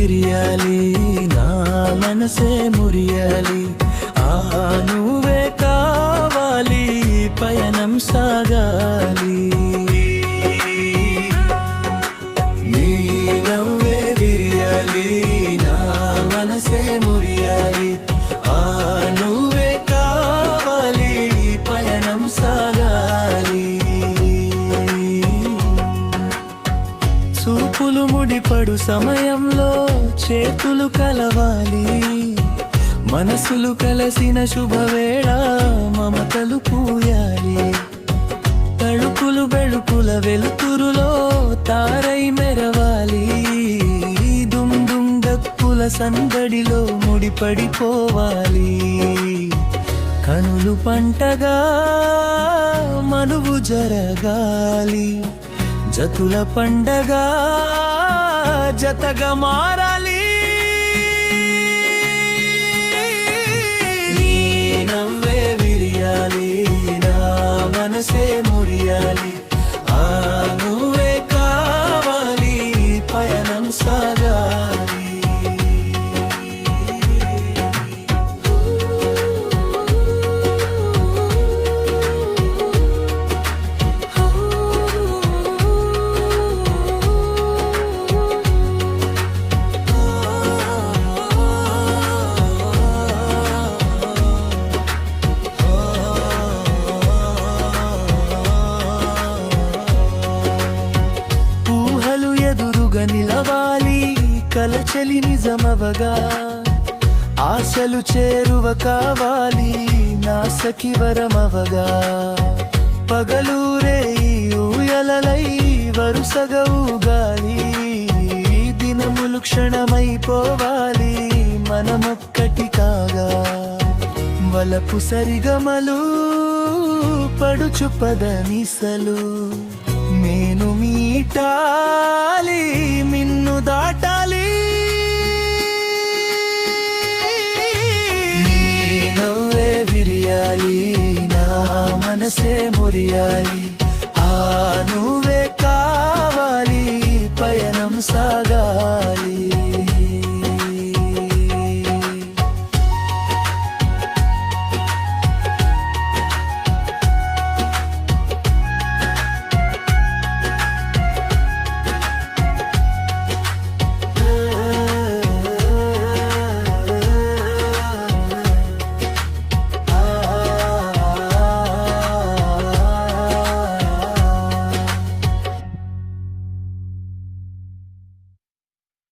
విరియాలి, నా మనసే మురియాలి. నువ్వే కావాలి, పయనం సాగాలి. నీ నవ్వే విరియాలి, నా మనసే మురియాలి. నువ్వే కావాలి, పయనం సాగాలి. చూపులు ముడిపడు సమయంలో చేతులు కలవాలి. మనసులు కలసిన శుభవేళ మమతలు పూయాలి. తళుకులు బెళుకుల వెలుతురులో తారై మెరవాలి. దుమ్ దుమ్ దక్కుల సందడిలో ముడిపడిపోవాలి. కనులు పంటగా మనువు జరగాలి. జతుల పండగా జతగా మారాలి. నీ నవ్వే విరియాలి, నా మనసే మురియాలి. నువ్వే కావాలి, పయనం సాగాలి. నిలవాలి, కలచలి నిజమవగా, ఆశలు చేరువ కావాలి, నాసకి వరమవగా. పగలూరే ఊయలలై వరుసగా ఊగాలి. దినములు క్షణమైపోవాలి, మనమొక్కటి కాగా. వలపు సరిగమలు పడుచు పదనిసలు నేను మీటాలి, మిన్ను దాటాలి. నీ నవ్వే విరియాలి, నా మనసే మురియాలి.